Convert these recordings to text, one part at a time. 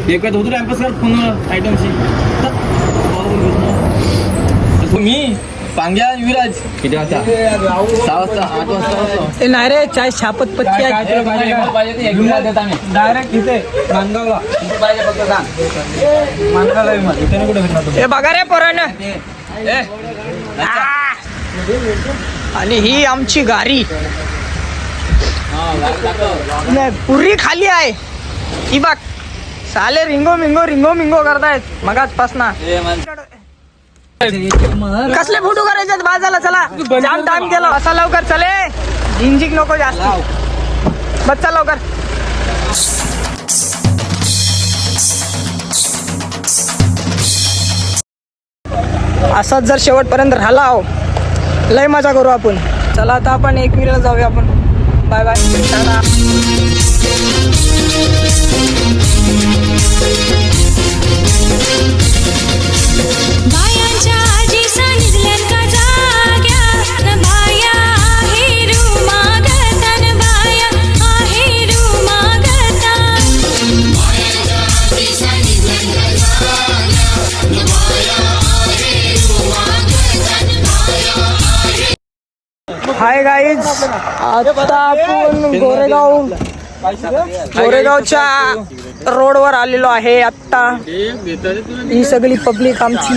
एक होतो टाइमपास कर फोन आयटमशी मी पांग्या विराज किती वाजता 6 वाजता 8 वाजता नाही रे चाय छापत पत्ती डायरेक्ट इथे मानगावला पाहिजे फक्त सांग मानगावला इथे कुठे भेटणार हे बघा रे पोरांनो आणि ही आमची गाडी नाही पुरी खाली आहे ही बघ साले रिंगो मिंगो करतायत मगाच पासना कसले फोटो करायचे बाजाला चला जाम टाइम केला असा लवकर चले इंजिक नको जास्त बच्चा लवकर असाच जर शेवटपर्यंत राहिला हो लय मजा करू आपण चला आता आपण एकविरेला जाऊया आपण बाय बाय बायांच्या आजी सांगितल्यात का जाग्या न बाया हिरू मागता न बाया हिरू मागता बायांच्या आजी सांगितल्यात का जाग्या न बाया हिरू मागता न बाया हाय गाईज आता आपण गोरेगावच्या रोडवर आलेलो आहे आत्ता ही सगळी पब्लिक आमची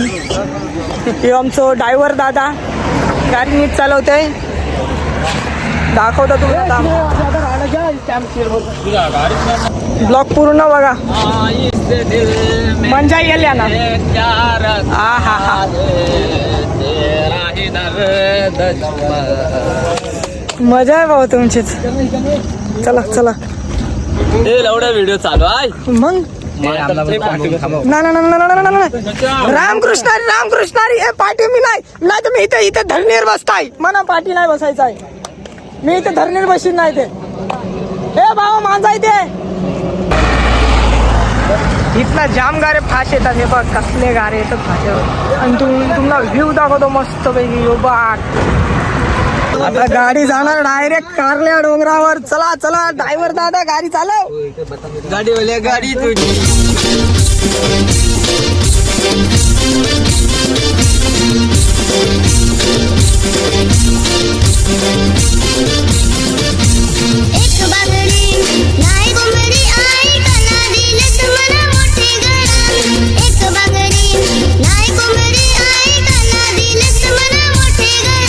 हे आमचं ड्रायव्हर दादा गाडी नीट चालवते दाखवता तुम्हाला ब्लॉग पूर्ण बघा मजा येईल या ना हा हा हा मजा आहे भाऊ तुमचीच चला चला एवढा व्हिडिओ चालू आहे मग रामकृष्णारी हे पाठी मी नाही तर मी इथे धरणीवर बसताय मना पाठी नाही बसायचं आहे मी इथे धरणीवर बशीन नाही ते हे भाऊ माझा इथे इथला जाम गारे फाश येतात हे बघ कसले गारे येतात फाशावर आणि तुम्हाला व्ह्यू दाखवतो मस्त पैकी यो बघ आता गाडी जाणार डायरेक्ट कारल्या डोंगरावर चला चला ड्रायव्हर दादा गाडी चालव गाडीवाल्या गाडी तुझी एक बांगडी नाही घुमडी आई कला दिलत मला मोठे गळा एक बांगडी नाही घुमडी आई कला दिलत मला मोठे गळा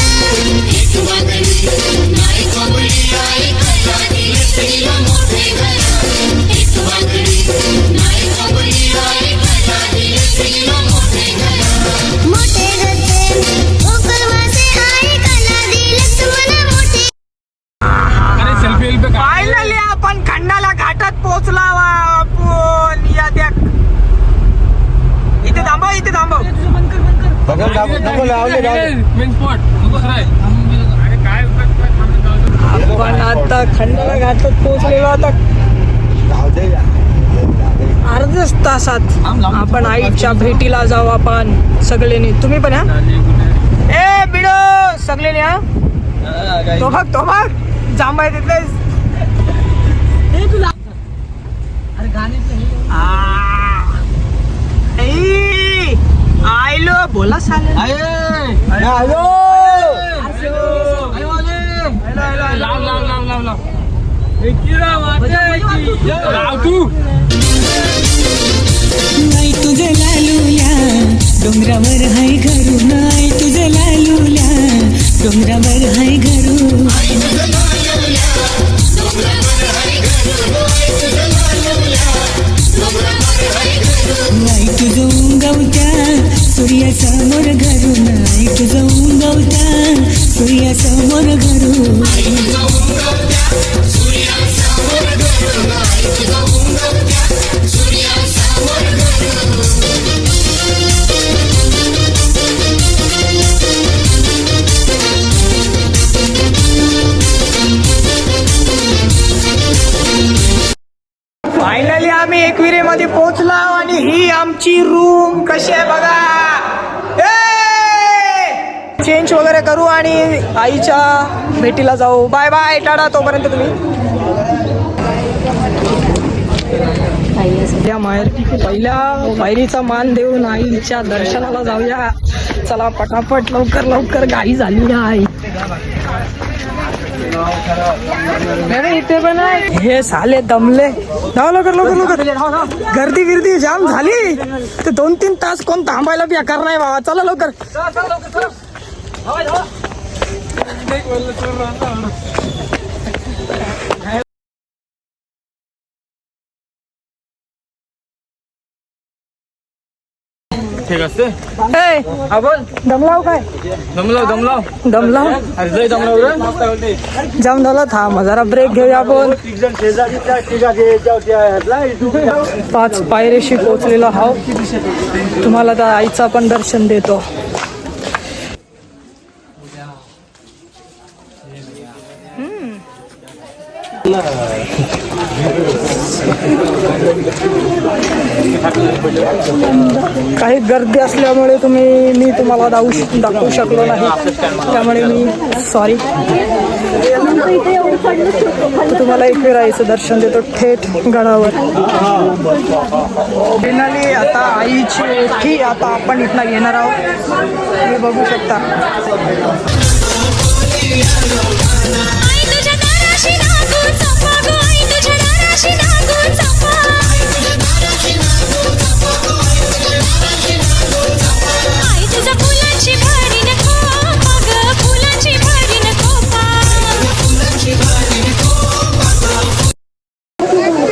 एक बांगडी नाही घुमडी आई कला दिलत मला मोठे गळा एक बांगडी नाही घुमडी आई कला दिलत मला मोठे गळा मोठे गळते ओकलवासे आई कला दिलत मला मोठे फायनली आपण खंडाला घाटात पोहोचला आपण या द्या इथे थांबव आपण आता खंडाला घाटात पोहोचलेलो आता अर्ध्याच तासात आपण आईच्या भेटीला जाऊ आपण सगळ्यांनी तुम्ही पण या ए बिडो सगळ्यांनी या तो बघ जांभा तिथले आयलो बोला साले नाही तुझे लालूल्या डोंगरावर हाय घरू नाही तुझे लालूल्या डोंगरावर हाय घरू नाही तुझं उंगवत्या सूर्यासमोर घरू नाही तुझं उंगवत्या सूर्यासमोर घरू फायनली आम्ही एकविरेमध्ये पोहोचलो आणि ही आमची रूम कशी आहे बघा चेंज वगैरे करू आणि आईच्या भेटीला जाऊ बाय बाय टाटा तोपर्यंत तुम्ही पहिल्या पायरीचा मान देऊन आईच्या दर्शनाला जाऊया. चला पटापट लवकर गाडी झाली आहे. इथे पण आहे हे साले दमले. धाव लवकर गर्दी गिर्दी जाम झाली. ते 2-3 तास कोण थांबायला बेकार नाही बाबा. चला लवकर. ठीक असते. हा बोल. दमलाव काय? दमलाव अरे लय दमलाव रे. जाम झाला. थांब जरा ब्रेक घेऊया आपण. 5 पायरीशी पोहोचलेलो हाव. तुम्हाला त्या आईचा पण दर्शन देतो. काही गर्दी असल्यामुळे मी तुम्हाला दाखवू शकलो नाही. त्यामुळे मी सॉरी. तुम्हाला एक फिरायचं दर्शन देतो थेट गडावर. फायनली आता आईची ओठी आता आपण इथनं घेणार आहोत. तुम्ही बघू शकता.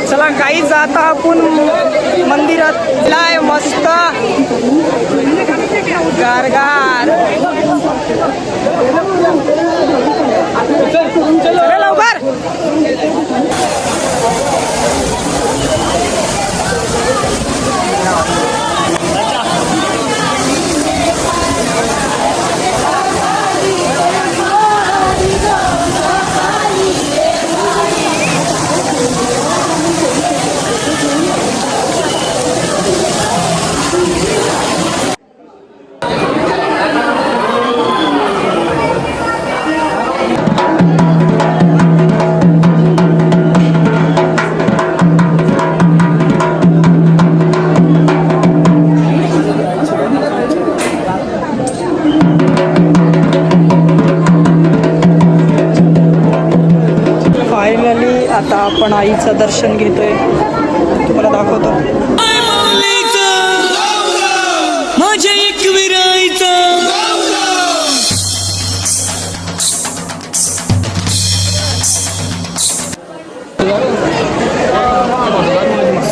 चला काही जाता आपण मंदिरात. लाय मस्त गारगार. चला लवकर. आता आपण आईचं दर्शन घेतोय. तुम्हाला दाखवतो. माझ्या एक विरायचा.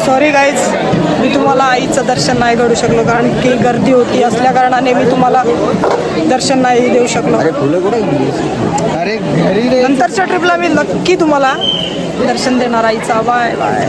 सॉरी गाईज, मी तुम्हाला आईचं दर्शन नाही घडू शकलो कारण की गर्दी होती. असल्या कारणाने मी तुम्हाला दर्शन नाही देऊ शकलो. नंतरच्या ट्रिपला मी नक्की तुम्हाला दर्शन देणार आईचा. Bye bye.